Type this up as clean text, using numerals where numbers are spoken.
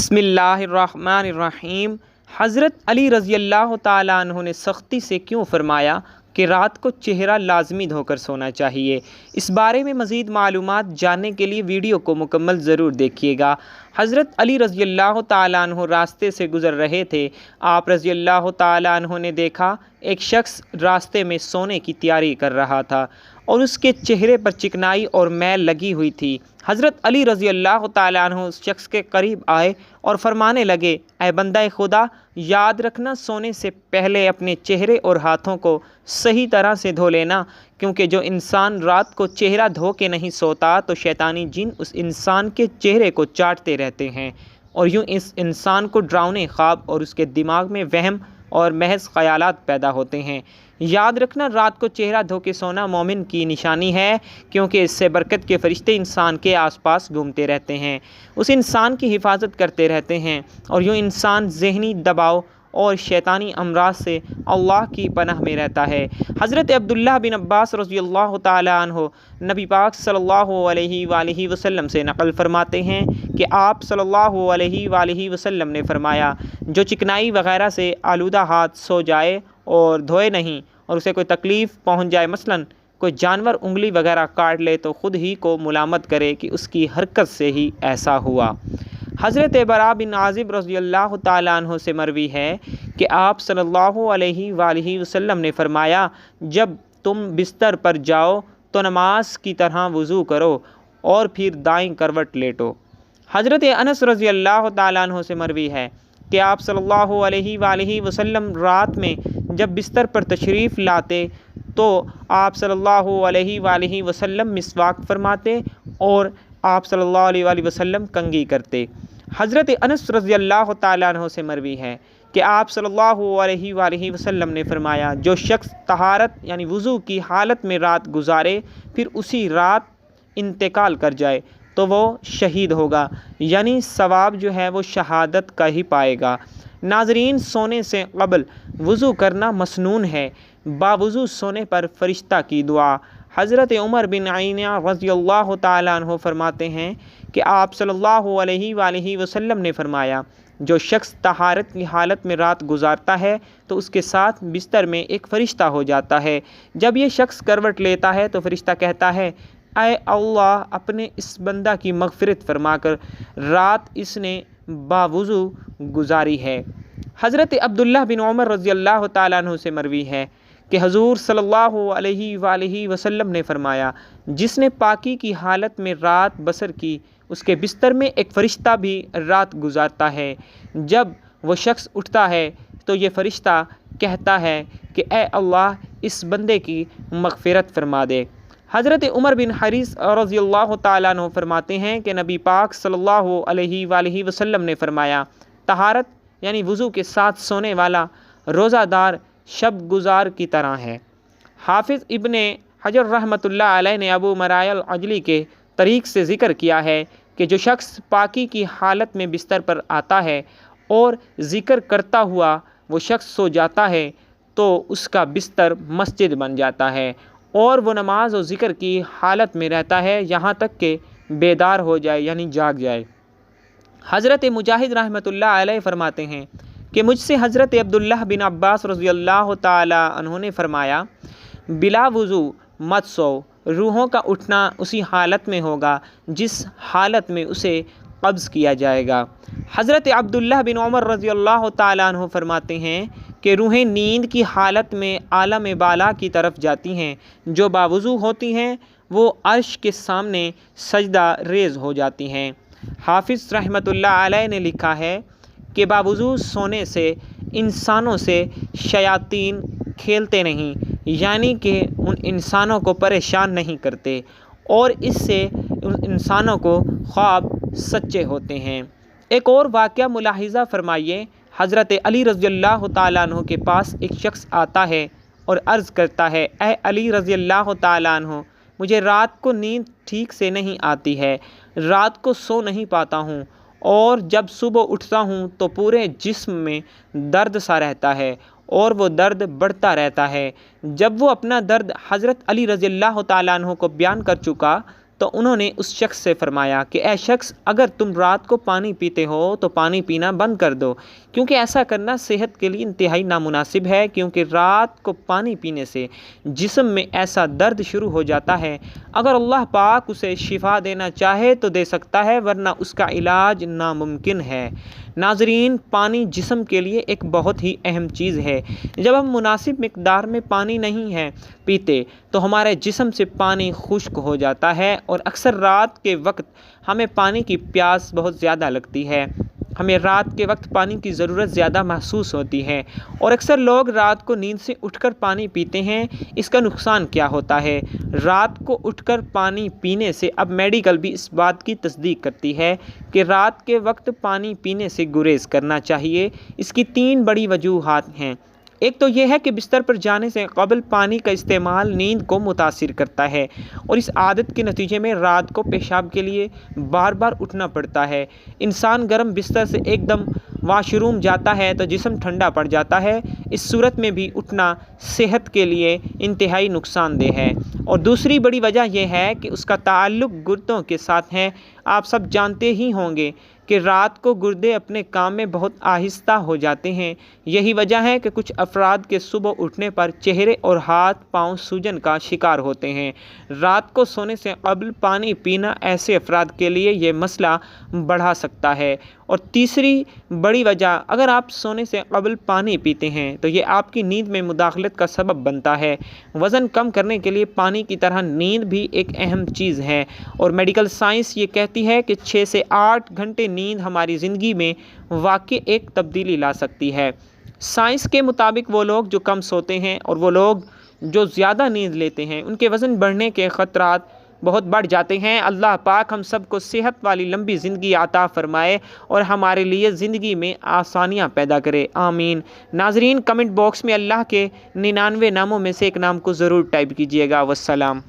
بسم اللہ الرحمن الرحیم۔ حضرت علی رضی اللہ تعالیٰ عنہ نے سختی سے کیوں فرمایا کہ رات کو چہرہ لازمی دھو کر سونا چاہیے؟ اس بارے میں مزید معلومات جاننے کے لیے ویڈیو کو مکمل ضرور دیکھیے گا۔ حضرت علی رضی اللہ تعالیٰ عنہ راستے سے گزر رہے تھے۔ آپ رضی اللہ تعالیٰ عنہ نے دیکھا ایک شخص راستے میں سونے کی تیاری کر رہا تھا اور اس کے چہرے پر چکنائی اور میل لگی ہوئی تھی۔ حضرت علی رضی اللہ تعالیٰ عنہ اس شخص کے قریب آئے اور فرمانے لگے، اے بندہ خدا، یاد رکھنا سونے سے پہلے اپنے چہرے اور ہاتھوں کو صحیح طرح سے دھو لینا، کیونکہ جو انسان رات کو چہرہ دھو کے نہیں سوتا تو شیطانی جن اس انسان کے چہرے کو چاٹتے رہتے ہیں اور یوں اس انسان کو ڈراؤنے خواب اور اس کے دماغ میں وہم اور محض خیالات پیدا ہوتے ہیں۔ یاد رکھنا رات کو چہرہ دھو کے سونا مومن کی نشانی ہے، کیونکہ اس سے برکت کے فرشتے انسان کے آس پاس گھومتے رہتے ہیں، اس انسان کی حفاظت کرتے رہتے ہیں اور یوں انسان ذہنی دباؤ اور شیطانی امراض سے اللہ کی پناہ میں رہتا ہے۔ حضرت عبداللہ بن عباس رضی اللہ تعالیٰ عنہ نبی پاک صلی اللہ علیہ وآلہ وسلم سے نقل فرماتے ہیں کہ آپ صلی اللہ علیہ وآلہ وسلم نے فرمایا، جو چکنائی وغیرہ سے آلودہ ہاتھ سو جائے اور دھوئے نہیں اور اسے کوئی تکلیف پہنچ جائے، مثلاً کوئی جانور انگلی وغیرہ کاٹ لے، تو خود ہی کو ملامت کرے کہ اس کی حرکت سے ہی ایسا ہوا۔ حضرت براء بن عازب رضی اللہ تعالیٰ عنہ سے مروی ہے کہ آپ صلی اللہ علیہ وآلہ وسلم نے فرمایا، جب تم بستر پر جاؤ تو نماز کی طرح وضو کرو اور پھر دائیں کروٹ لیٹو۔ حضرت انس رضی اللہ تعالیٰ عنہ سے مروی ہے کہ آپ صلی اللہ علیہ وآلہ وسلم رات میں جب بستر پر تشریف لاتے تو آپ صلی اللہ علیہ وآلہ وسلم مسواک فرماتے اور آپ صلی اللہ علیہ وآلہ وسلم کنگھی کرتے۔ حضرت انس رضی اللہ تعالیٰ عنہ سے مروی ہے کہ آپ صلی اللہ علیہ وآلہ وسلم نے فرمایا، جو شخص طہارت یعنی وضو کی حالت میں رات گزارے پھر اسی رات انتقال کر جائے تو وہ شہید ہوگا، یعنی ثواب جو ہے وہ شہادت کا ہی پائے گا۔ ناظرین، سونے سے قبل وضو کرنا مسنون ہے۔ باوضو سونے پر فرشتہ کی دعا۔ حضرت عمر بن عینیہ رضی اللہ تعالیٰ عنہ فرماتے ہیں کہ آپ صلی اللہ علیہ وآلہ وسلم نے فرمایا، جو شخص طہارت کی حالت میں رات گزارتا ہے تو اس کے ساتھ بستر میں ایک فرشتہ ہو جاتا ہے۔ جب یہ شخص کروٹ لیتا ہے تو فرشتہ کہتا ہے، اے اللہ، اپنے اس بندہ کی مغفرت فرما کر، رات اس نے باوضو گزاری ہے۔ حضرت عبداللہ بن عمر رضی اللہ تعالیٰ عنہ سے مروی ہے کہ حضور صلی اللہ علیہ وآلہ وسلم نے فرمایا، جس نے پاکی کی حالت میں رات بسر کی، اس کے بستر میں ایک فرشتہ بھی رات گزارتا ہے۔ جب وہ شخص اٹھتا ہے تو یہ فرشتہ کہتا ہے کہ اے اللہ، اس بندے کی مغفرت فرما دے۔ حضرت عمر بن حریث رضی اللہ تعالیٰ عنہ فرماتے ہیں کہ نبی پاک صلی اللہ علیہ وآلہ وسلم نے فرمایا، طہارت یعنی وضو کے ساتھ سونے والا روزہ دار شب گزار کی طرح ہے۔ حافظ ابن حجر رحمۃ اللہ علیہ نے ابو مرائے العجلی کے طریق سے ذکر کیا ہے کہ جو شخص پاکی کی حالت میں بستر پر آتا ہے اور ذکر کرتا ہوا وہ شخص سو جاتا ہے تو اس کا بستر مسجد بن جاتا ہے اور وہ نماز و ذکر کی حالت میں رہتا ہے یہاں تک کہ بیدار ہو جائے یعنی جاگ جائے۔ حضرت مجاہد رحمۃ اللہ علیہ فرماتے ہیں کہ مجھ سے حضرت عبداللہ بن عباس رضی اللہ تعالیٰ عنہ نے فرمایا، بلا وضو مت سو، روحوں کا اٹھنا اسی حالت میں ہوگا جس حالت میں اسے قبض کیا جائے گا۔ حضرت عبداللہ بن عمر رضی اللہ تعالیٰ عنہ فرماتے ہیں کہ روحیں نیند کی حالت میں عالم بالا کی طرف جاتی ہیں، جو باوضو ہوتی ہیں وہ عرش کے سامنے سجدہ ریز ہو جاتی ہیں۔ حافظ رحمۃ اللہ علیہ نے لکھا ہے کہ باوضو سونے سے انسانوں سے شیاطین کھیلتے نہیں، یعنی کہ ان انسانوں کو پریشان نہیں کرتے اور اس سے ان انسانوں کو خواب سچے ہوتے ہیں۔ ایک اور واقعہ ملاحظہ فرمائیے، حضرت علی رضی اللہ تعالیٰ عنہ کے پاس ایک شخص آتا ہے اور عرض کرتا ہے، اے علی رضی اللہ تعالیٰ عنہ، مجھے رات کو نیند ٹھیک سے نہیں آتی ہے، رات کو سو نہیں پاتا ہوں اور جب صبح اٹھتا ہوں تو پورے جسم میں درد سا رہتا ہے اور وہ درد بڑھتا رہتا ہے۔ جب وہ اپنا درد حضرت علی رضی اللہ تعالیٰ عنہ کو بیان کر چکا تو انہوں نے اس شخص سے فرمایا کہ اے شخص، اگر تم رات کو پانی پیتے ہو تو پانی پینا بند کر دو، کیونکہ ایسا کرنا صحت کے لیے انتہائی نامناسب ہے، کیونکہ رات کو پانی پینے سے جسم میں ایسا درد شروع ہو جاتا ہے، اگر اللہ پاک اسے شفا دینا چاہے تو دے سکتا ہے، ورنہ اس کا علاج ناممکن ہے۔ ناظرین، پانی جسم کے لیے ایک بہت ہی اہم چیز ہے۔ جب ہم مناسب مقدار میں پانی نہیں پیتے تو ہمارے جسم سے پانی خشک ہو جاتا ہے، اور اکثر رات کے وقت ہمیں پانی کی پیاس بہت زیادہ لگتی ہے۔ ہمیں رات کے وقت پانی کی ضرورت زیادہ محسوس ہوتی ہے، اور اکثر لوگ رات کو نیند سے اٹھ کر پانی پیتے ہیں۔ اس کا نقصان کیا ہوتا ہے؟ رات کو اٹھ کر پانی پینے سے اب میڈیکل بھی اس بات کی تصدیق کرتی ہے کہ رات کے وقت پانی پینے سے گریز کرنا چاہیے۔ اس کی 3 بڑی وجوہات ہیں۔ ایک تو یہ ہے کہ بستر پر جانے سے قبل پانی کا استعمال نیند کو متاثر کرتا ہے، اور اس عادت کے نتیجے میں رات کو پیشاب کے لیے بار بار اٹھنا پڑتا ہے۔ انسان گرم بستر سے ایک دم واش روم جاتا ہے تو جسم ٹھنڈا پڑ جاتا ہے، اس صورت میں بھی اٹھنا صحت کے لیے انتہائی نقصان دہ ہے۔ اور دوسری بڑی وجہ یہ ہے کہ اس کا تعلق گردوں کے ساتھ ہے۔ آپ سب جانتے ہی ہوں گے کہ رات کو گردے اپنے کام میں بہت آہستہ ہو جاتے ہیں۔ یہی وجہ ہے کہ کچھ افراد کے صبح اٹھنے پر چہرے اور ہاتھ پاؤں سوجن کا شکار ہوتے ہیں۔ رات کو سونے سے قبل پانی پینا ایسے افراد کے لیے یہ مسئلہ بڑھا سکتا ہے۔ اور تیسری بڑی وجہ، اگر آپ سونے سے قبل پانی پیتے ہیں تو یہ آپ کی نیند میں مداخلت کا سبب بنتا ہے۔ وزن کم کرنے کے لیے پانی کی طرح نیند بھی ایک اہم چیز ہے، اور میڈیکل سائنس یہ کہتی ہے کہ 6 سے 8 گھنٹے نیند ہماری زندگی میں واقعی ایک تبدیلی لا سکتی ہے۔ سائنس کے مطابق وہ لوگ جو کم سوتے ہیں اور وہ لوگ جو زیادہ نیند لیتے ہیں، ان کے وزن بڑھنے کے خطرات بہت بڑھ جاتے ہیں۔ اللہ پاک ہم سب کو صحت والی لمبی زندگی عطا فرمائے اور ہمارے لیے زندگی میں آسانیاں پیدا کرے، آمین۔ ناظرین، کمنٹ باکس میں اللہ کے 99 ناموں میں سے ایک نام کو ضرور ٹائپ کیجیے گا۔ والسلام۔